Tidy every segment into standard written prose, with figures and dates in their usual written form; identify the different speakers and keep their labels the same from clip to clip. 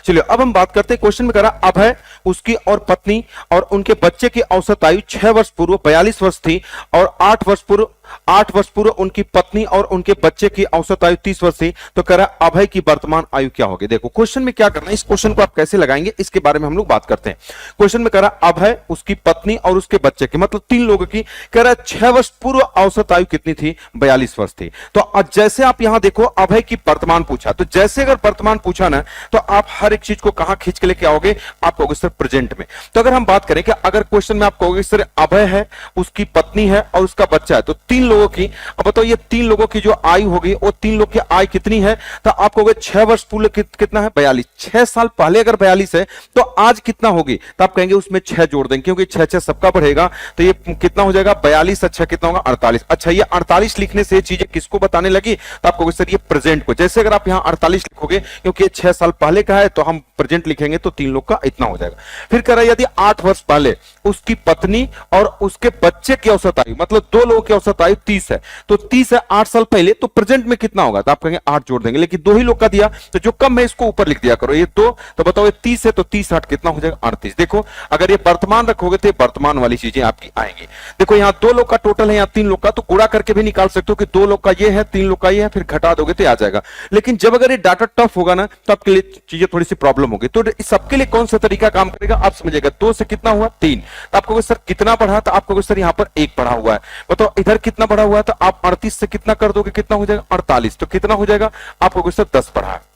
Speaker 1: चलिए अब हम बात करते हैं, क्वेश्चन में करा अभय, उसकी और पत्नी और उनके बच्चे की औसत आयु 6 वर्ष पूर्व 42 वर्ष थी और 8 वर्ष पूर्व उनकी पत्नी और उनके बच्चे की औसत आयु 30 वर्ष थी। तो कह रहा है अभय की वर्तमान आयु क्या होगी। देखो क्वेश्चन में क्या करना है, इस क्वेश्चन को आप कैसे लगाएंगे इसके बारे में हम लोग बात करते हैं। क्वेश्चन में कह रहा है अभय, उसकी पत्नी और उसके बच्चे की, मतलब 3 लोगों की, कह रहा है 6 वर्ष पूर्व औसत आयु कितनी थी, 42 वर्ष थी। तो जैसे आप यहां देखो अभय की वर्तमान पूछा, तो जैसे अगर वर्तमान पूछा ना तो आप हर एक चीज को कहां खींच के लेके आओगे, आप कहोगे सर प्रेजेंट में। तो अगर हम बात करें कि अगर क्वेश्चन में आप कहोगे सर अभय है, उसकी पत्नी है और उसका बच्चा है, तो 3 लोगों की, अब बताओ ये 3 लोगों की जो आयु होगी वो 3 लोग की आयु कितनी है, तो आप कहोगे 6 वर्ष पूर्व कितना है, 42। 6 साल पहले अगर 42 है तो आज कितना होगी, तो आप कहेंगे उसमें 6 जोड़ देंगे, क्योंकि 6 सबका बढ़ेगा, तो ये कितना हो जाएगा, 42 अच्छा कितना होगा, 48। अच्छा ये 48 लिखने से चीजें किसको बताने लगी, तो आप कहोगे सर ये प्रेजेंट को। जैसे अगर आप यहां 48 लिखोगे क्योंकि ये 6 साल पहले का है तो हम प्रेजेंट लिखेंगे, तो 3 लोग का इतना हो जाएगा। फिर कह रहा है यदि 8 वर्ष पहले उसकी पत्नी और उसके बच्चे की औसत आयु, मतलब 2 लोगों की औसत आयु 30 है, तो 30 है 8 साल पहले, तो प्रेजेंट में कितना होगा, तो आप कहेंगे 8 जोड़ देंगे, लेकिन 2 ही लोग का दिया तो जो कम है इसको ऊपर लिख दिया करो, ये 2, तो बताओ ये 30 है तो 30 8 कितना हो जाएगा, 38। देखो अगर ये वर्तमान रखोगे तो वर्तमान वाली चीजें आपकी आएंगी। देखो यहाँ 2 लोग का टोटल है, यहाँ 3 लोग का, तो गुणा करके भी निकाल सकते हो कि 2 लोग का ये है, 3 लोग का ये है, फिर घटा दोगे तो आ जाएगा। लेकिन जब अगर ये डाटा टफ होगा ना तो आपके लिए चीजें थोड़ी सी प्रॉब्लम होगी। तो सबके लिए कौन सा तरीका काम करेगा आप समझिएगा। 2 से कितना हुआ 3, तो आपको सर कितना बढ़ा, तो आपको सर यहाँ पर 1 बढ़ा हुआ है। बताओ इधर कितना बढ़ा हुआ है, तो आप 38 से कितना कर दोगे, कितना हो जाएगा 48, तो कितना हो जाएगा, आपको सर 10 बढ़ा है।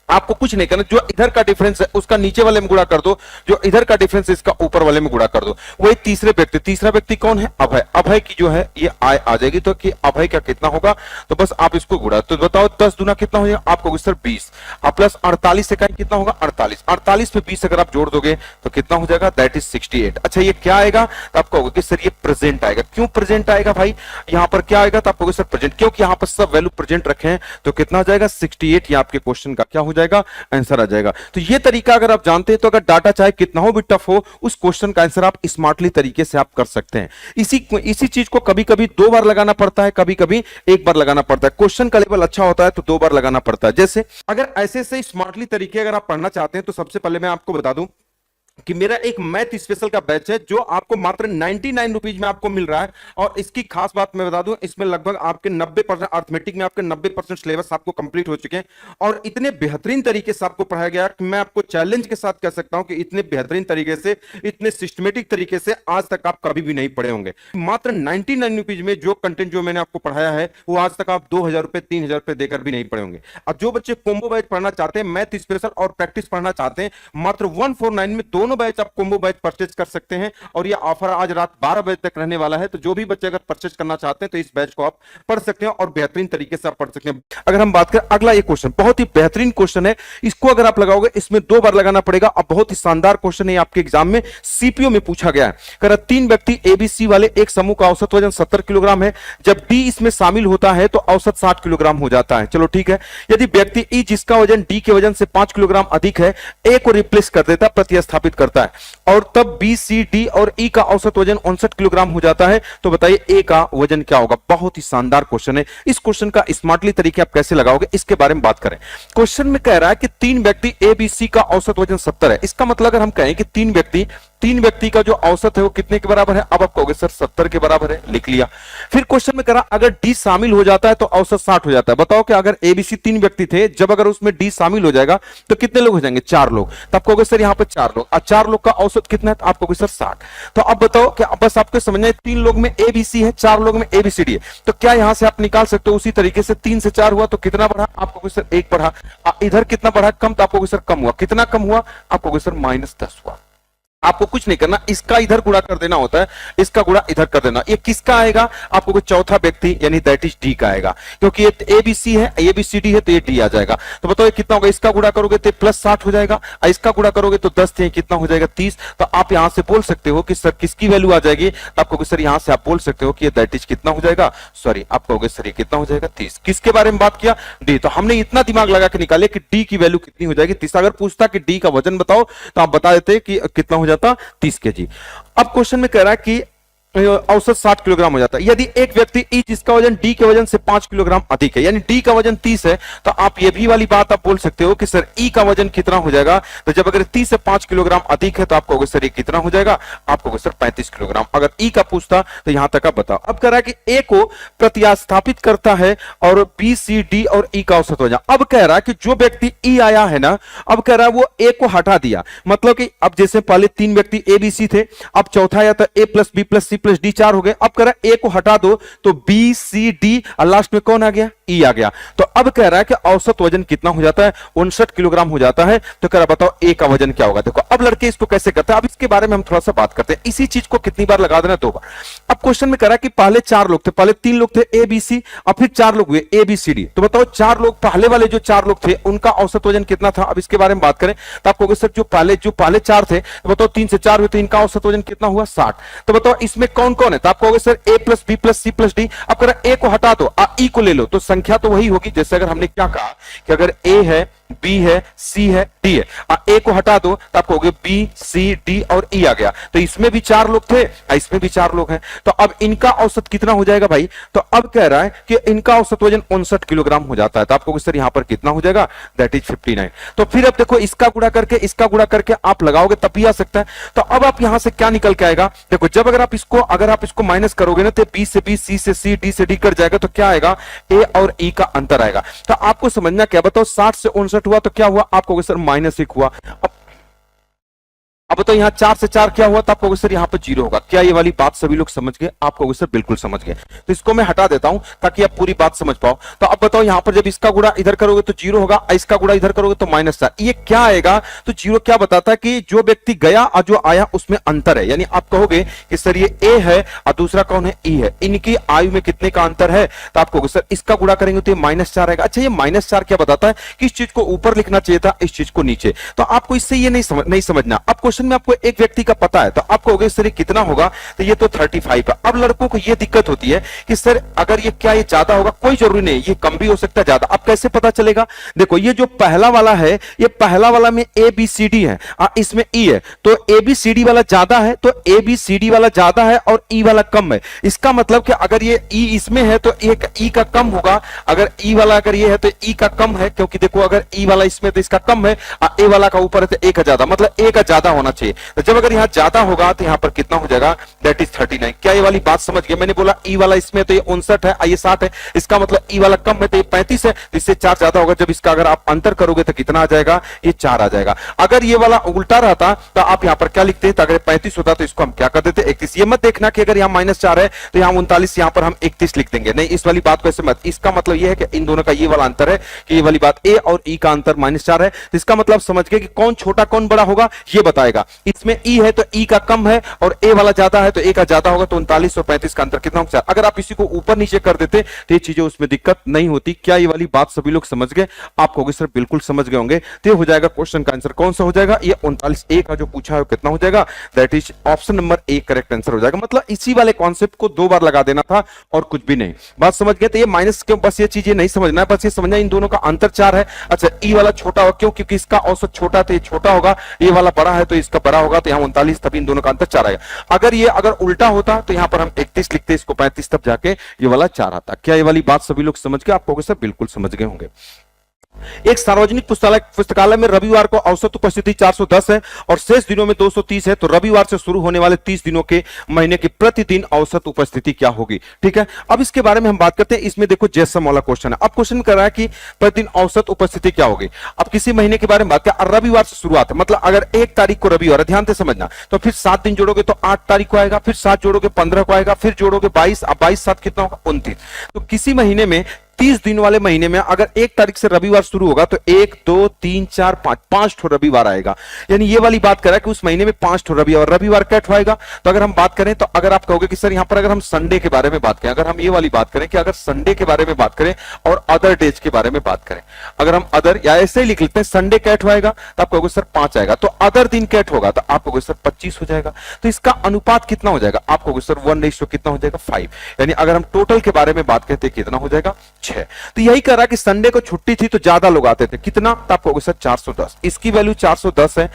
Speaker 1: आपको कुछ नहीं करना, जो इधर का डिफरेंस है उसका नीचे वाले में गुणा कर दो, जो इधर का डिफरेंस है इसका ऊपर वाले में गुणा कर दो। वही तीसरा व्यक्ति कौन है, अभय। अभय की जो है ये आय आ जाएगी, तो कि अभय का कितना होगा, तो बस आप इसको गुणा, तो बताओ 10 दूना कितना हो जाएगा, आपको सर 20 प्लस 48 से कितना होगा 48, 48 पे 20 अगर आप जोड़ दोगे तो कितना हो जाएगा, दैट इज 68। अच्छा ये क्या आएगा, तो आपको होगा कि सर ये प्रेजेंट आएगा। क्यों प्रेजेंट आएगा भाई, यहाँ पर क्या आएगा, तो आपको सर प्रेजेंट, क्योंकि यहाँ पर सब वैल्यू प्रेजेंट रखे हैं, तो कितना हो जाएगा 68। ये आपके क्वेश्चन का क्या हो जाएगा, आंसर आ जाएगा। तो ये तरीका अगर आप जानते हैं तो अगर डाटा चाहे कितना हो भी टफ हो, उस क्वेश्चन का आंसर आप स्मार्टली तरीके से आप कर सकते हैं। इसी चीज को कभी कभी 2 बार लगाना पड़ता है, कभी कभी 1 बार लगाना पड़ता है। क्वेश्चन का लेवल अच्छा होता है तो 2 बार लगाना पड़ता है। जैसे अगर ऐसे से स्मार्टली तरीके अगर आप पढ़ना चाहते हैं तो सबसे पहले मैं आपको बता दूं कि मेरा एक मैथ स्पेशल का बैच है जो आपको मात्र 99 रुपीज में आपको मिल रहा है। और इसकी खास बात मैं बता दूं, इसमें लगभग आपके 90% अर्थमेटिक में आपके 90% सिलेबस आपको कंप्लीट हो चुके हैं और इतने बेहतरीन तरीके से आपको पढ़ाया गया कि मैं आपको चैलेंज के साथ कह सकता हूं कि इतने बेहतरीन तरीके से, इतने सिस्टमेटिक तरीके से आज तक आप कभी भी नहीं पढ़े होंगे। मात्र 99 रुपीज में जो कंटेंट जो मैंने आपको पढ़ाया है वो आज तक आप 2000 रुपए 3000 रुपए देकर भी नहीं पढ़े होंगे। अब जो बच्चे कॉम्बो बैच पढ़ना चाहते हैं, मैथ स्पेशल और प्रैक्टिस पढ़ना चाहते हैं, मात्र 149 में दोनों बैच आप कॉम्बो बैच परचेज कर सकते हैं। और ये ऑफर आज रात 12 बजे तक रहने वाला है, तो जो भी बच्चे अगर परचेज करना चाहते हैं तो इस बैच को आप पढ़ सकते हैं और बेहतरीन तरीके से आप पढ़ सकते हैं। अगर हम बात करें अगला, ये क्वेश्चन बहुत ही बेहतरीन क्वेश्चन है, इसको अगर आप लगाओगे इसमें 2 बार लगाना पड़ेगा। अब बहुत ही शानदार क्वेश्चन है, आपके एग्जाम में सीपीओ में पूछा गया है। कर 3 व्यक्ति एबीसी वाले, एक समूह का औसत वजन 70 किलोग्राम है, जब डी इसमें शामिल होता है तो औसत 60 किलोग्राम हो जाता है। चलो ठीक है, यदि व्यक्ति ई जिसका वजन डी के वजन से 5 किलोग्राम अधिक है, ए को रिप्लेस कर देता, प्रतिस्थापित करता है और तब बी सी डी और ई का औसत वजन 59 किलोग्राम हो जाता है, तो बताइए ए का वजन क्या होगा। बहुत ही शानदार क्वेश्चन है, इस क्वेश्चन का स्मार्टली तरीके आप कैसे लगाओगे इसके बारे में बात करें। क्वेश्चन में कह रहा है कि 3 व्यक्ति ए बी सी का औसत वजन 70 है। इसका मतलब अगर हम कहें कि 3 व्यक्ति का जो औसत है वो कितने के बराबर है, अब आप कहोगे सर 70 के बराबर है, लिख लिया। फिर क्वेश्चन में कह रहा अगर डी शामिल हो जाता है तो औसत 60 हो जाता है। बताओ कि अगर एबीसी 3 व्यक्ति थे, जब अगर उसमें डी शामिल हो जाएगा तो कितने लोग हो जाएंगे, 4 लोग। तब कहोगे सर यहाँ पर 4 लोग, और 4 लोग का औसत कितना है, तो आप कहोगे सर 60। तो अब बताओ कि बस आपको समझना है 3 लोग में एबीसी है, 4 लोग में एबीसीडी है, तो क्या यहां से आप निकाल सकते हो उसी तरीके से। 3 से 4 हुआ तो कितना बढ़ा, आप कहोगे सर 1 बढ़ा। इधर कितना बढ़ा, कम, तो आप कहोगे सर कम हुआ। कितना कम हुआ, आप कहोगे सर -10 हुआ। आपको कुछ नहीं करना, इसका इधर गुणा कर देना होता है, इसका गुणा इधर कर देना। ये किसका आएगा, आपको कोई चौथा व्यक्ति यानी दैट इज डी का आएगा, क्योंकि ये एबीसी है, एबीसीडी है, तो ये डी आ जाएगा। तो बताओ कितना होगा, इसका गुणा करोगे तो +60 हो जाएगा, इसका गुणा करोगे तो 10 थे, कितना हो जाएगा 30। तो आप यहां से बोल सकते हो कि सर किसकी वैल्यू आ जाएगी, तो आप कहोगे सर यहां से आप बोल सकते हो कि ये दैट इज कितना हो जाएगा, सॉरी आप कहोगे सर ये कितना हो जाएगा 30। किसके बारे में बात किया, डी। तो हमने इतना दिमाग लगा के निकाले कि डी की वैल्यू कितनी हो जाएगी 30। अगर पूछता कि डी का वजन बताओ तो आप बता देते कि कितना हो जाता 30 kg। अब क्वेश्चन में कह रहा है कि औसत 60 किलोग्राम हो जाता है। यदि एक व्यक्ति ई जिसका वजन डी के वजन से 5 किलोग्राम अधिक है, यानी डी का वजन 30 है, तो आप ये भी वाली बात आप बोल सकते हो कि सर ई का वजन कितना हो जाएगा। तो जब अगर 30 से 5 किलोग्राम अधिक है तो आप कहोगे सर ये कितना हो जाएगा, आप कहोगे सर 35 किलोग्राम। अगर ई का पूछता तो यहां तक आप बताओ। अब कह रहा है कि ए को प्रतिस्थापित करता है और बी सी डी और ई का औसत वजन। अब कह रहा है कि जो व्यक्ति ई आया है ना, अब कह रहा है वो ए को हटा दिया, मतलब कि अब जैसे पहले 3 व्यक्ति ए बी सी थे, अब चौथा आया था A plus B plus C plus D 4 हो गए। अब कह रहा है ए को हटा दो तो बी सी डी और लास्ट में कौन आ गया, ई आ गया। तो अब कह रहा है कि औसत वजन कितना हो जाता है, 59 किलोग्राम हो जाता है। तो कह रहा बताओ ए का वजन क्या होगा। देखो अब लड़के इसको कैसे करते हैं, अब इसके बारे में हम थोड़ा सा बात करते हैं। इसी चीज को कितनी बार लगा देना, 2 बार। अब क्वेश्चन में कह रहा है कि पहले 4 लोग थे, पहले 3 लोग थे ए बी सी और फिर 4 लोग हुए ए बी सी डी। तो बताओ 4 लोग, पहले वाले जो 4 लोग थे उनका औसत वजन कितना था। अब इसके बारे में बात करें तो आपको सर जो पहले 4 थे, तो बताओ 3 से 4 हुए तो इनका औसत वजन कितना हुआ, 60। तो बताओ इसमें कौन कौन है, तो आप कहोगे sir A plus B plus C plus D. अब कह रहा ए को हटा दो, ई को ले लो, तो संख्या तो वही होगी। जैसे अगर हमने क्या कहा कि अगर ए है, बी है, सी है, डी है, ए को हटा दो तो आप कहोगे बी सी डी और ई आ गया। तो इसमें भी 4 लोग थे, इसमें भी 4 लोग हैं। तो अब इनका औसत कितना हो जाएगा भाई, तो अब कह रहा है कि इनका औसत वजन 59 किलोग्राम हो जाता है। तो आपको सर यहां पर कितना हो जाएगा, दैट इज 59। तो फिर अब देखो इसका गुणा करके आप लगाओगे तब भी आ सकता है। तो अब आप यहां से क्या निकल के आएगा, देखो जब अगर आप इसको माइनस करोगे ना, तो बी से बी, सी से सी, डी से डी कर जाएगा, तो क्या आएगा, ए और ई का अंतर आएगा। तो आपको समझना क्या, बताओ 60 से 59 हुआ तो क्या हुआ, आपको सर -1 हुआ। अब तो यहां 4 से 4 क्या हुआ, तो आपको सर यहां पर 0 होगा। क्या ये वाली बात सभी लोग समझ गए, आपको सर बिल्कुल समझ गए। तो इसको मैं हटा देता हूं ताकि आप पूरी बात समझ पाओ। तो अब बताओ यहां पर जब इसका गुणा इधर करोगे तो 0 होगा, इसका गुणा इधर करोगे तो -4। ये क्या आएगा, तो 0 क्या बताता है कि जो व्यक्ति गया और जो आया उसमें अंतर है। यानी आप कहोगे कि सर ये ए है और दूसरा कौन है, ई है, इनकी आयु में कितने का अंतर है। तो आप कहोगे सर इसका गुणा करेंगे तो ये -4 आएगा। अच्छा ये -4 क्या बताता है, किस चीज को ऊपर लिखना चाहिए था, इस चीज को नीचे। तो आपको इससे ये नहीं समझना। अब क्वेश्चन में आपको एक व्यक्ति का पता है, तो आपको होगा सर कितना होगा, तो ये तो 35 है। अब लड़कों को ये दिक्कत होती है कि सर अगर ये क्या ये ज्यादा होगा, कोई जरूरी नहीं, ये कम भी हो सकता है ज्यादा। अब कैसे पता चलेगा, देखो ये जो पहला वाला है, ये पहला वाला में ए बी सी डी है, इसमें ई है, तो ए बी सी डी वाला ज्यादा है, तो ए बी सी डी वाला ज्यादा है और ई वाला कम है। इसका मतलब कि अगर ये ई इसमें है तो एक ई का कम होगा, अगर ई वाला अगर ये है तो ई का कम है, क्योंकि देखो अगर ई वाला इसमें तो इसका कम है, ए वाला का ऊपर है तो ए का ज्यादा, मतलब ए का ज्यादा होना चाहिए। तो जब अगर यहां ज्यादा होगा तो यहां पर कितना हो जाएगा, दैट इज 39। क्या ये वाली बात समझ गए, मैंने बोला ई वाला इसमें तो ये 59 है, ये 60 है, इसका मतलब ई वाला कम है तो ये 35 है, तो इससे 4 ज्यादा होगा। जब इसका अगर आप अंतर करोगे तो कितना आ जाएगा, ये 4 आ जाएगा। अगर ये वाला उल्टा रहता तो आप यहां पर क्या लिखते हैं, तो अगर 35 होता तो इसको हम क्या कर देते, 31। ये मत देखना कि अगर यहां -4 है तो यहां 39, यहां पर हम 31 लिख देंगे, नहीं, इस वाली बात को ऐसे मत। इसका मतलब ये है कि इन दोनों का ये वाला अंतर है कि ये वाली बात ए और ई का अंतर -4 है, तो इसका मतलब समझ गए कि कौन छोटा कौन बड़ा होगा, ये बताएगा। इसमें ई है तो ई का कम है और ए वाला ज्यादा है तो ए का ज्यादा होगा, तो 39 और 35 का अंतर कितना होगा, 4। अगर आप इसी को ऊपर नीचे कर देते तो ये चीजें उसमें दिक्कत नहीं होती। क्या ये वाली बात सभी लोग समझ गए, आप कहोगे सर बिल्कुल समझ गए होंगे। तो ये हो जाएगा क्वेश्चन का आंसर कौन सा हो जाएगा, ये 39 ए का जो पूछा है कितना हो जाएगा, that is option number A correct answer हो जाएगा। मतलब इसी वाले कॉन्सेप्ट को 2 बार लगा देना था और कुछ भी नहीं, बात समझ गए। तो ये माइनस के बस ये चीजें नहीं समझना है, बस ये समझना इन दोनों का अंतर 4 है। अच्छा ई वाला छोटा होगा, क्यों, क्योंकि इसका औसत छोटा तो ये छोटा होगा, ये वाला बड़ा है तो इसका बड़ा होगा, तो यहाँ 39, तभी इन दोनों का अंतर 4 आएगा। अगर उल्टा होता तो यहां पर हम 31 लिखते, इसको 35, तब जाके ये वाला 4 आता। क्या ये वाली बात सभी लोग समझ गए, आपको सर बिल्कुल समझ गए होंगे। एक सार्वजनिक पुस्तकालय में रविवार को औसत उपस्थिति 410 है और शेष दिनों में 230 है, तो रविवार से शुरू होने वाले 30 दिनों के महीने की प्रतिदिन औसत उपस्थिति क्या होगी। ठीक है, अब इसके बारे में हम बात करते हैं। इसमें देखो जैसम वाला क्वेश्चन है। अब क्वेश्चन कर रहा है कि प्रतिदिन औसत उपस्थिति क्या होगी। अब किसी महीने के बारे में बात करें, रविवार से शुरुआत है, मतलब अगर 1 तारीख को रविवार है, ध्यान से समझना, तो फिर 7 दिन जोड़ोगे तो 8 तारीख को आएगा, फिर 7 जोड़ोगे 15 को आएगा, फिर जोड़ोगे 22, अब 22 7 कितना होगा, 29। तो किसी महीने में 30 दिन वाले महीने में अगर 1 तारीख से रविवार शुरू होगा तो 1 2 3 4 5 ठो रविवार आएगा। यानी ये वाली बात कर रहा है कि उस महीने में 5 ठो रविवार क्या आएगा। तो अगर हम बात करें, तो अगर आप कहोगे कि सर यहां पर अगर हम संडे के बारे में बात करें, अगर हम ये वाली बात करें कि अगर संडे के बारे में बात करें और अदर डेज के बारे में बात करें, अगर हम अदर या ऐसे ही लिख लेते हैं, संडे कैट होगा तो आप कहोगे सर 5 आएगा, तो अदर दिन कैट होगा तो आप कहोगे सर 25 हो जाएगा। तो इसका अनुपात कितना हो जाएगा, आप कहोगे सर 1 कितना हो जाएगा, 5। यानी अगर हम टोटल के बारे में बात करते हैं कितना हो जाएगा, 6। तो यही कह रहा है कि संडे को छुट्टी थी तो ज्यादा लोग आते थे, कितना? तो आप कहोगे सर 410। इसकी वैल्यू 410 है,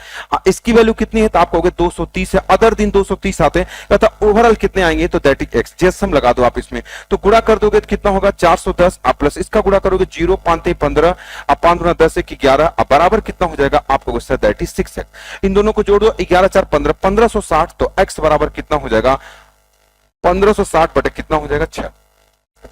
Speaker 1: इसकी वैल्यू कितनी है? तो आप कहोगे 230 है। अदर दिन 230 आते हैं, कहता ओवरऑल कितने आएंगे? तो दैट इज एक्स। जेसम लगा दो आप इसमें, तो गुणा कर दोगे तो कितना होगा? 410 आप प्लस इसका गुणा करोगे 0 5 15 अब 5 गुना 10 1 11 अब बराबर कितना हो जाएगा? आप कहोगे सर दैट इज 6 एक्स। इन दोनों को जोड़ दो 11 4 15 1560, तो एक्स बराबर कितना हो जाएगा? 1560 बटे कितना हो जाएगा? 6।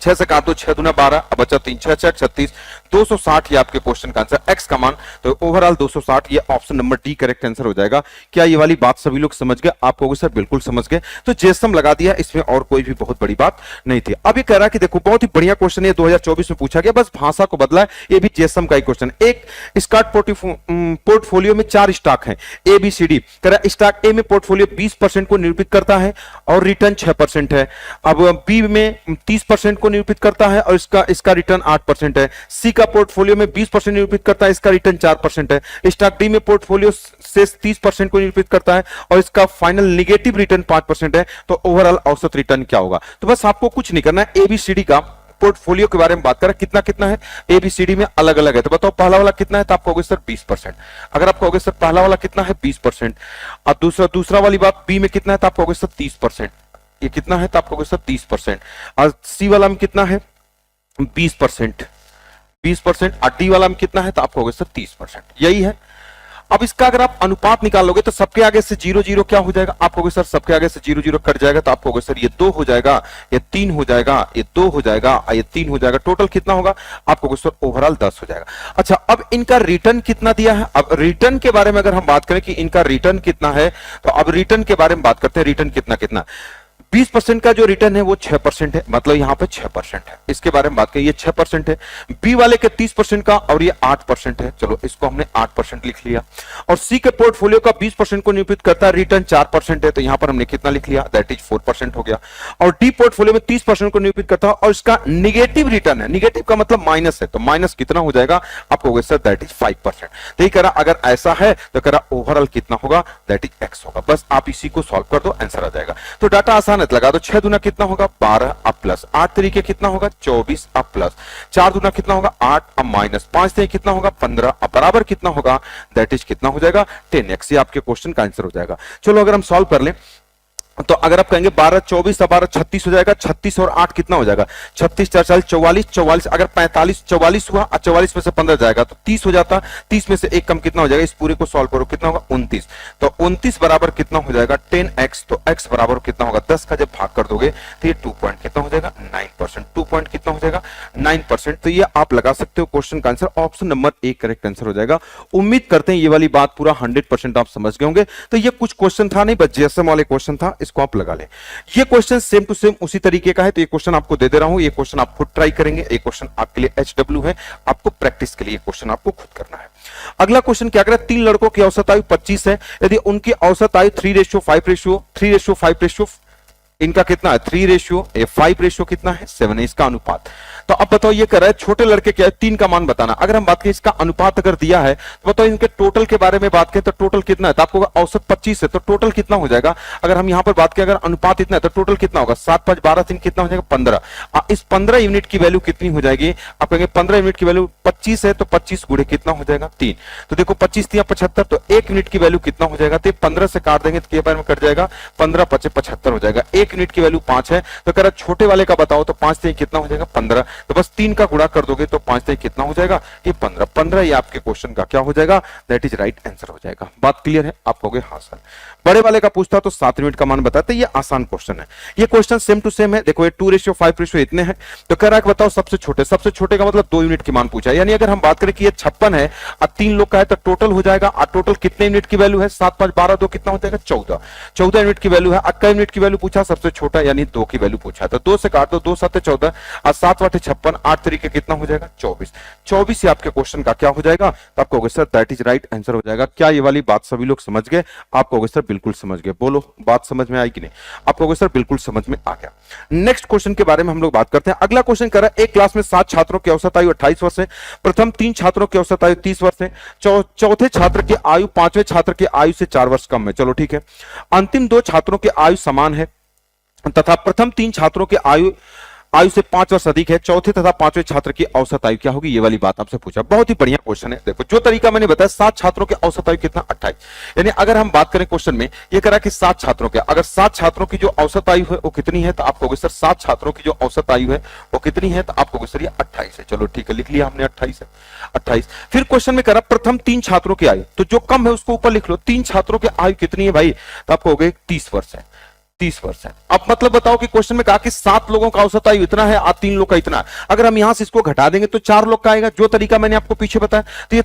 Speaker 1: 6 से काट दो, 6 दूना 12 अब बचा 3 6 6 36 260 ये आपके क्वेश्चन का आंसर एक्स का मान। तो ओवरऑल 260 ये option number D correct answer हो जाएगा। क्या ये वाली बात सभी लोग समझ गए? आप कहोगे सर बिल्कुल समझ गए। तो जेसम लगा दिया, इसमें और कोई भी बहुत बड़ी बात नहीं थी। अब ये कह रहा है कि देखो बहुत ही बढ़िया क्वेश्चन है, 2024 में पूछा गया, बस भाषा को बदला है। ये भी जेसम का ही क्वेश्चन। एक स्टॉक पोर्टफोलियो में 4 स्टॉक हैं ए बी सी डी। कह रहा है स्टॉक ए में पोर्टफोलियो 20% को निरूपित करता है और रिटर्न 6% है। अब बी में 30% को निरूपित करता है और इसका रिटर्न 8% है। सी का पोर्टफोलियो में 20% निरूपित करता है, इसका रिटर्न 4% है। स्टॉक डी में पोर्टफोलियो से 30% को निरूपित करता है और इसका फाइनल निगेटिव रिटर्न 5% है। तो ओवरऑल औसत रिटर्न क्या होगा? तो बस आपको कुछ नहीं करना है, एबीसीडी का पोर्टफोलियो के बारे में बात करें, कितना कितना है एबीसीडी में अलग अलग है। तो बताओ पहला वाला कितना है? तो आप कहोगे सर 20%। अगर आप कहोगे सर पहला वाला कितना है? 20%। अब दूसरा वाली बात बी में कितना है? तो आप कहोगे सर 30%। ये कितना है? तो आप कहोगे सर 30%। और सी वाला में कितना है? 20%। 20%। और डी वाला में कितना है? तो आप कहोगे सर 30%। यही है। अब इसका अगर आप अनुपात निकालोगे तो सबके आगे से 0 0 क्या हो जाएगा? आप कहोगे सर सबके आगे से 0 0 कट जाएगा, तो आप कहोगे सर ये 2 हो जाएगा, ये 3 हो जाएगा, ये 2 हो जाएगा, ये 3 हो जाएगा। टोटल कितना होगा? आप कहोगे सर ओवरऑल 10 हो जाएगा। अच्छा, अब इनका रिटर्न कितना दिया है? अब रिटर्न के बारे में अगर हम बात करें कि इनका रिटर्न कितना है, तो अब रिटर्न के बारे में बात करते हैं। रिटर्न कितना कितना 20% का जो रिटर्न है वो 6% है, मतलब यहां पे 6% है। इसके बारे में बात करें, ये 6% है। बी वाले के 30% का और ये 8% है। चलो इसको हमने 8% लिख लिया। और सी के पोर्टफोलियो का 20% को निरूपित करता है, रिटर्न 4% है, तो यहां पर हमने कितना लिख लिया? दैट इज 4% हो गया। और डी पोर्टफोलियो में 30% को निरूपित करता है और इसका निगेटिव रिटर्न है, निगेटिव का मतलब माइनस है, तो माइनस कितना हो जाएगा? आप कहोगे सर दैट इज 5%। तो ये कह रहा अगर ऐसा है तो कह रहा ओवरऑल कितना होगा? दैट इज एक्स होगा। बस आप इसी को सॉल्व कर दो, आंसर आ जाएगा। तो डाटा आसान लगा दो। 6 दूना कितना होगा? 12 अब प्लस 8 तरीके कितना होगा? 24 अब प्लस 4 दूना कितना होगा? 8 अब माइनस 5 तरीके कितना होगा? 15 अब बराबर कितना होगा? दैट इज कितना हो जाएगा? 10x। ये आपके क्वेश्चन का आंसर हो जाएगा। चलो अगर हम सॉल्व कर लें तो अगर आप कहेंगे 12 24 12 36 हो जाएगा। 36 और 8 कितना हो जाएगा? 36 4 40 44 44। अगर 45 44 हुआ और 44 में से 15 जाएगा तो 30 हो जाता। 30 में से एक कम कितना हो जाएगा? इस पूरे को सॉल्व करो, कितना होगा? 29। तो 29 बराबर कितना हो जाएगा? 10x। तो x बराबर कितना होगा? 10 का जब भाग कर दोगे तो ये 2 पॉइंट कितना हो जाएगा? 9%। 2 पॉइंट कितना हो जाएगा? 9%। तो ये आप लगा सकते हो क्वेश्चन का answer option number A correct answer हो जाएगा। उम्मीद करते हैं ये वाली बात पूरा 100% आप समझ गए होंगे। तो ये कुछ क्वेश्चन था नहीं, बस जीएसएम वाले क्वेश्चन था, इसको आप लगा लें। ये क्वेश्चन सेम टू सेम उसी तरीके का है, तो ये क्वेश्चन आपको दे दे रहा हूं। ये क्वेश्चन आप खुद ट्राई करेंगे। ये क्वेश्चन आपके लिए एचडब्ल्यू है, आपको प्रैक्टिस के लिए क्वेश्चन आपको खुद करना है। अगला क्वेश्चन क्या कर रहा है? 3 लड़कों की औसत आयु 25 है। यदि उनकी औसत आयु 3:5 इनका कितना है? 3:5 कितना है? 7 है इसका अनुपात। तो अब बताओ ये कर रहा है छोटे लड़के क्या है? 3 का मान बताना। अगर हम बात करें इसका अनुपात अगर दिया है तो बताओ इनके टोटल के बारे में बात करें तो टोटल कितना है? तो आपको औसत 25 है, तो टोटल कितना हो जाएगा? अगर हम यहां पर बात करें अगर अनुपात इतना है तो टोटल कितना होगा? 7 5 12 3 कितना हो जाएगा? 15। इस 15 यूनिट की वैल्यू कितनी हो जाएगी? आप कहेंगे 15 यूनिट की वैल्यू 25 है, तो 25 गुणे कितना हो जाएगा? 3। तो देखो 25 3 75, तो 1 यूनिट की वैल्यू कितना हो जाएगा? तो 15 से काट देंगे तो बारे में कट जाएगा, 15 5 75 हो जाएगा। 1 यूनिट की वैल्यू 5 है, तो कह रहा छोटे वाले का बताओ, तो 5 से कितना हो जाएगा? 15। तो बस 3 का गुणा कर दोगे तो 5 से कितना हो जाएगा? ये 15। 15 ये आपके क्वेश्चन का क्या हो जाएगा? दैट इज राइट आंसर हो जाएगा। बात क्लियर है? आप कहोगे हाँ सर। बड़े वाले का पूछता तो 7 यूनिट का मान बताते। ये आसान क्वेश्चन है। ये क्वेश्चन सेम टू सेम है। देखो ये 2:5 इतने हैं, तो कह रहा है बताओ सबसे छोटे का मतलब 2 यूनिट की मान पूछा है। यानी अगर हम बात करें कि ये 56 है और 3 लोग का है तो टोटल हो जाएगा। और टोटल कितने यूनिट की वैल्यू है? 7 5 12 2 कितना हो जाएगा? 14 यूनिट की वैल्यू है। अक्का यूनिट की वैल्यू पूछा सबसे छोटा, यानी 2 की वैल्यू पूछा, तो 2 से काट दो, 2 7 14 और 7 8 56, 8 तरीके कितना हो जाएगा? 24 आपके क्वेश्चन का क्या हो जाएगा? तो आप कहोगे sir that is right answer हो जाएगा। क्या ये वाली बात सभी लोग समझ गए? आप कहोगे सर बिल्कुल समझ गए। बोलो बात समझ में आई कि नहीं? आप कहोगे सर बिल्कुल समझ में आ गया। नेक्स्ट क्वेश्चन के बारे में हम लोग बात करते हैं। अगला क्वेश्चन कर रहा है एक क्लास में 7 छात्रों की औसत आयु 28 वर्ष है। प्रथम 3 छात्रों की औसत आयु 30 वर्ष है। चौथे छात्र की आयु 5वें छात्र की आयु से 4 वर्ष कम है। चलो ठीक है। अंतिम 2 छात्रों की आयु समान है तथा प्रथम 3 छात्रों की आयु आयु से 5 वर्ष अधिक है, चौथे तथा पांचवें छात्र की औसत आयु क्या होगी, ये वाली बात आपसे पूछा। बहुत ही बढ़िया क्वेश्चन है। देखो जो तरीका मैंने बताया, 7 छात्रों के औसत आयु कितना, 28। यानी अगर हम बात करें क्वेश्चन में, ये करा कि 7 छात्रों के, अगर 7 छात्रों की जो औसत आयु है वो कितनी है, तो आप कहोगे सर 7 छात्रों की जो औसत आयु है वो कितनी है, तो आप कहोगे सर ये 28 है। चलो ठीक है, लिख लिया हमने 28 है, 28। फिर क्वेश्चन में करा प्रथम 3 छात्रों की आयु, तो जो कम है उसको ऊपर लिख लो। 3 छात्रों की आयु कितनी है भाई, तो आप कहोगे 30 वर्ष है, 30 वर्ष है। अब मतलब बताओ कि क्वेश्चन में कहा कि 7 लोगों का औसत आयु इतना है और 3 लोग का इतना है। अगर हम यहां से इसको घटा देंगे तो 4 लोग का आएगा, जो तरीका मैंने आपको पीछे बताया। तो ये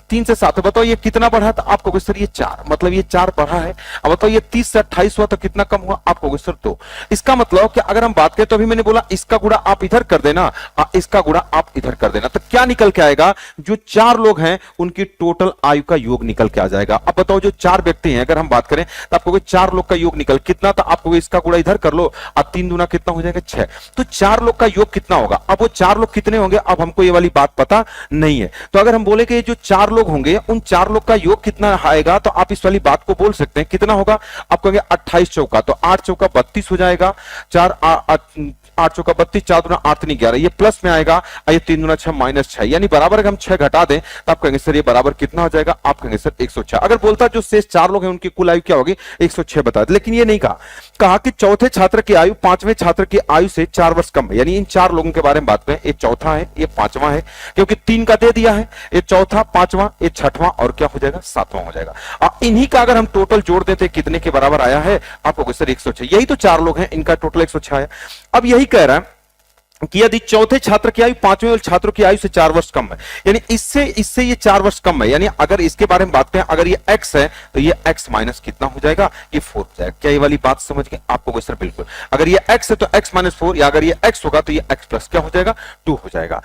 Speaker 1: 3 से 7 बताओ ये कितना बढ़ा, तो आप कहोगे सर ये 4, मतलब ये 4 बढ़ा है। अब बताओ ये 30 से 28 हुआ तो कितना कम हुआ, आप कहोगे सर 2। इसका मतलब कि अगर हम बात करें तो अभी मैंने बोला इसका गुणा आप इधर कर देना, इसका गुणा आप इधर कर देना, तो क्या निकल के आएगा, जो 4 लोग हैं उनकी टोटल आयु का योग निकल के आ जाएगा। अब बताओ जो 4 व्यक्ति हैं, अगर हम बात करें तो आप कहोगे 4 लोग का योग निकल कितना, तो आप कहोगे इसका गुणा इधर कर लो, अब 3 दूना कितना हो जाएगा 6। तो 4 लोग का योग कितना होगा, अब वो 4 लोग कितने होंगे, अब हमको ये वाली बात पता नहीं है। तो अगर हम बोले कि जो 4 लोग होंगे उन 4 लोग का योग कितना आएगा, तो आप इस वाली बात को बोल सकते हैं कितना होगा, आप कहोगे 28 चौका, तो 8 चौका 32 हो जाएगा, 8 चौका 32, 4 दूना 8 नहीं 11, ये प्लस में आएगा, ये 3 दूना 6 माइनस 6, यानी बराबर हम 6 घटा दें तो आप कहेंगे सर ये बराबर कितना हो जाएगा, आप कहेंगे सर 106। अगर बोलता जो शेष 4 लोग हैं उनकी कुल आयु क्या होगी, 106 बता दे, लेकिन ये नहीं कहा कि चौथे छात्र की आयु पांचवें छात्र की आयु से 4 वर्ष कम है। यानी इन 4 लोगों के बारे में बात करें, ये चौथा है, ये पांचवा है, क्योंकि 3 का दे दिया है, ये चौथा, पांचवा, ये छठवां और क्या हो जाएगा, 7वां हो जाएगा। इन्हीं का अगर हम टोटल जोड़ देते कितने के बराबर आया है, आपको सर 106। यही तो 4 लोग हैं, इनका टोटल 106 आया। अब यही कह रहा है कि यदि चौथे छात्र की आयु पांचवें छात्र की आयु से 4 वर्ष कम है, यानी इससे ये 4 वर्ष कम है, यानी अगर इसके बारे में बात करें, अगर ये x है तो ये x माइनस कितना हो जाएगा, ये 4 हो जाएगा। क्या ये वाली बात समझ गए, आपको सर बिल्कुल। अगर ये x है तो x माइनस 4, या अगर ये x होगा तो ये x प्लस क्या हो जाएगा, 2 हो जाएगा।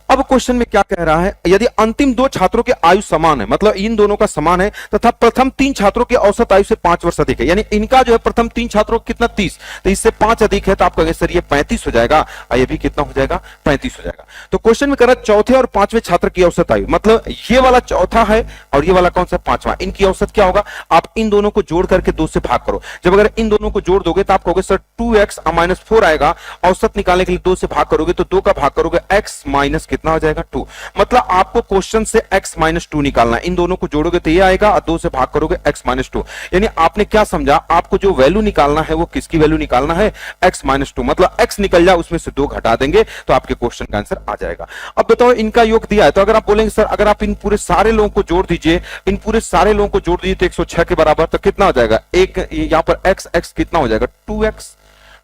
Speaker 1: अब क्वेश्चन में क्या कह रहा है, यदि अंतिम 2 छात्रों की आयु समान है, मतलब इन दोनों का समान है, तथा प्रथम 3 छात्रों की औसत आयु से 5 वर्ष अधिक है, यानी इनका जो है प्रथम 3 छात्रों को कितना 30, तो इससे 5 अधिक है, तो आप कहेंगे सर ये 35 हो जाएगा, और ये भी कितना हो जाएगा, 35 हो जाएगा। तो क्वेश्चन में कह रहा है चौथे और पांचवें छात्र की औसत आयु, मतलब ये वाला चौथा है और ये वाला कौन सा, पांचवा, इनकी औसत क्या होगा, आप इन दोनों को जोड़ करके 2 से भाग करो। जब अगर इन दोनों को जोड़ दोगे तो आप कहोगे सर 2x माइनस 4 आएगा, औसत निकालने के लिए 2 से भाग करोगे तो 2 का भाग करोगे, x माइनस कितना हो जाएगा, 2। मतलब आपको क्वेश्चन से x माइनस 2 निकालना है, इन दोनों को जोड़ोगे तो ये आएगा और 2 से भाग करोगे x माइनस 2। यानी आपने क्या समझा, आपको जो वैल्यू निकालना है वो किसकी वैल्यू निकालना है, x माइनस 2, मतलब x निकल जाए उसमें से 2 घटा देंगे तो आपके क्वेश्चन का आंसर आ जाएगा। अब बताओ इनका योग दिया है, तो अगर आप बोलेंगे सर अगर आप इन पूरे सारे लोगों को जोड़ दीजिए, इन पूरे सारे लोगों को जोड़ दीजिए तो 106 के बराबर, तो कितना हो जाएगा, एक यहां पर x कितना हो जाएगा,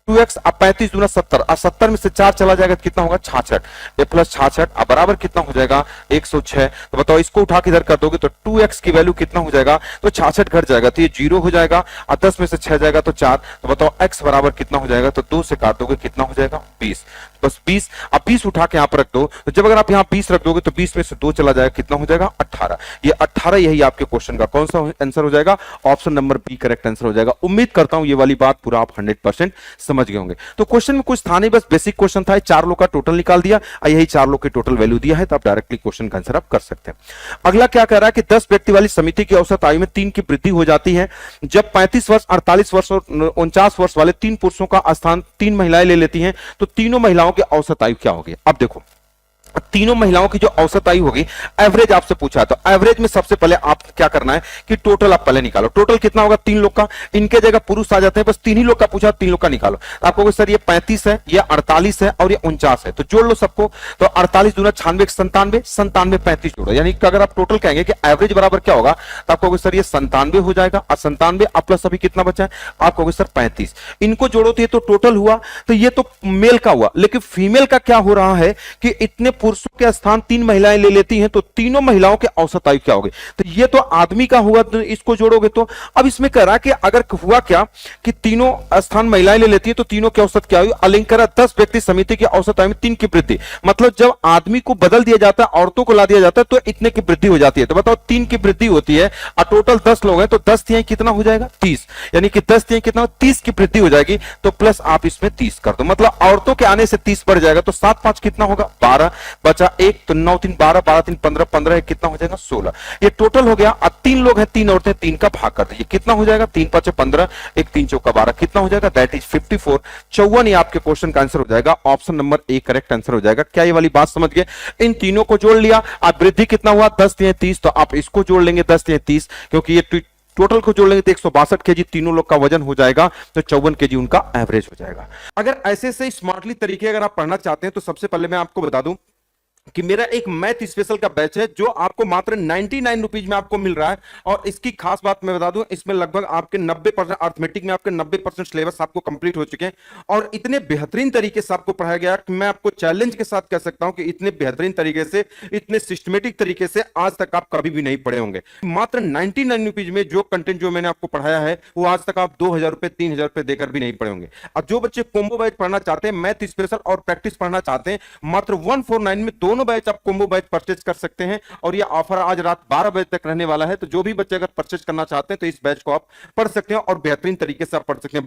Speaker 1: 2x, अब 35 दूना 70, और 70 में से 4 चला जाएगा तो कितना होगा, 66, ये प्लस 66, अब बराबर कितना हो जाएगा, 106। तो बताओ इसको उठा के इधर कर दोगे तो 2x की वैल्यू कितना हो जाएगा, तो 66 घट जाएगा तो ये 0 हो जाएगा, और 10 में से 6 जाएगा तो 4। तो बताओ x बराबर कितना हो जाएगा, तो 2 से काट दोगे कितना हो जाएगा, 20, बस 20। अब 20 उठा के यहां पर रख दो, तो जब अगर आप यहां 20 रख दोगे तो 20 में से 2 चला जाएगा, कितना हो जाएगा, 18। ये 18 यही आपके क्वेश्चन का कौन सा आंसर हो जाएगा, option number B correct answer हो जाएगा। उम्मीद करता हूं ये वाली बात पूरा आप 100% समझ गए होंगे। तो क्वेश्चन में कुछ था नहीं, बस बेसिक क्वेश्चन था, 4 लोग का टोटल निकाल दिया, यही 4 लोग की टोटल वैल्यू दिया है, तो आप डायरेक्टली क्वेश्चन का आंसर आप कर सकते हैं। अगला क्या कह रहा है कि 10 व्यक्ति वाली समिति की औसत आयु में 3 की वृद्धि हो जाती है जब 35 वर्ष, 48 वर्ष और 49 वर्ष वाले 3 पुरुषों का स्थान 3 महिलाएं ले लेती हैं, तो तीनों महिलाओं की औसत आयु क्या होगी। अब देखो तीनों महिलाओं की जो औसत आयु होगी, एवरेज आपसे पूछा है, तो एवरेज में सबसे पहले आप क्या करना है कि टोटल आप पहले निकालो। टोटल कितना होगा, 3 लोग का, इनके जगह पुरुष आ जाते हैं, बस 3 ही लोग का पूछा, 3 लोग का निकालो। तो आपको सर ये 35 है, ये 48 है और ये 49 है, तो जोड़ लो सबको। तो 48 दूना 96, 97, 97 35 जोड़ो, यानी कि अगर आप टोटल कहेंगे कि एवरेज बराबर क्या होगा, तो आपको सर ये 97 हो जाएगा, और 97 अब प्लस अभी कितना बचा है, आप कहोगे सर 35। इनको जोड़ो तो ये तो टोटल हुआ, तो ये तो मेल का हुआ, लेकिन फीमेल का क्या हो रहा है कि इतने पुरुषों के स्थान 3 महिलाएं ले लेती हैं, तो तीनों महिलाओं के औसत आयु क्या होगी। तो ये तो आदमी का हुआ, तो इसको जोड़ोगे तो अब इसमें कह रहा कि अगर हुआ क्या कि तीनों स्थान महिलाएं ले लेती है तो तीनों की औसत क्या होगी। अलिंग करा 10 व्यक्ति समिति की औसत आयु में 3 की वृद्धि, मतलब जब आदमी को बदल दिया जाता है, औरतों को ला दिया जाता है, तो इतने की वृद्धि हो जाती है। तो बताओ 3 की वृद्धि होती है और टोटल 10 लोग हैं, तो 10 तिहाई कितना हो जाएगा, 30, यानी कि 10 तिहाई कितना, 30 की वृद्धि हो जाएगी। तो प्लस आप इसमें 30 कर दो, मतलब औरतों के आने से 30 बढ़ जाएगा, तो 7 5 कितना होगा, 12, बचा एक, तो 9 3 12, 12 3 15, 15 कितना हो जाएगा 16। ये टोटल हो गया। अब 3 लोग हैं, 3 औरतें, 3 का भाग कर दीजिए, कितना हो जाएगा 3 5 15, एक 3 चौका 12, कितना हो जाएगा दैट इज 54। 54 ये आपके क्वेश्चन का आंसर हो जाएगा। Option number A correct answer हो जाएगा। क्या ये वाली बात समझ गए? इन तीनों को जोड़ लिया। अब वृद्धि कितना हुआ 10 3 30, तो आप इसको जोड़ लेंगे 10 3 30, क्योंकि ये टोटल को जोड़ लेंगे तो 162 केजी तीनों लोग का वजन हो जाएगा, तो 54 केजी उनका एवरेज हो जाएगा। अगर ऐसे से स्मार्टली तरीके अगर आप पढ़ना चाहते हैं तो सबसे पहले मैं आपको बता दूं कि मेरा एक मैथ स्पेशल का बैच है जो आपको मात्र 99 रुपीज में आपको मिल रहा है। और इसकी खास बात मैं बता दूं, इसमें लगभग आपके 90% अर्थमेटिक में आपके 90% सिलेबस आपको कंप्लीट हो चुके हैं और इतने बेहतरीन तरीके से आपको पढ़ाया गया कि मैं आपको चैलेंज के साथ कह सकता हूं कि इतने बेहतरीन तरीके से, इतने सिस्टमेटिक तरीके से आज तक आप कभी भी नहीं पढ़े होंगे। मात्र 99 रुपीज में जो कंटेंट जो मैंने आपको पढ़ाया है वो आज तक आप 2000 रुपए 3000 रुपए देकर भी नहीं पढ़े होंगे। और जो बच्चे कॉम्बो बैच पढ़ना चाहते हैं, मैथ स्पेशल और प्रैक्टिस पढ़ना चाहते हैं, मात्र 149 में दोनों बैच आप कॉम्बो बैच परचेज कर सकते हैं। और ये ऑफर आज रात 12 बजे तक रहने वाला है, तो जो भी बच्चे अगर परचेज करना चाहते हैं तो इस बैच को आप पढ़ सकते हैं और बेहतरीन तरीके से आप पढ़ सकते हैं।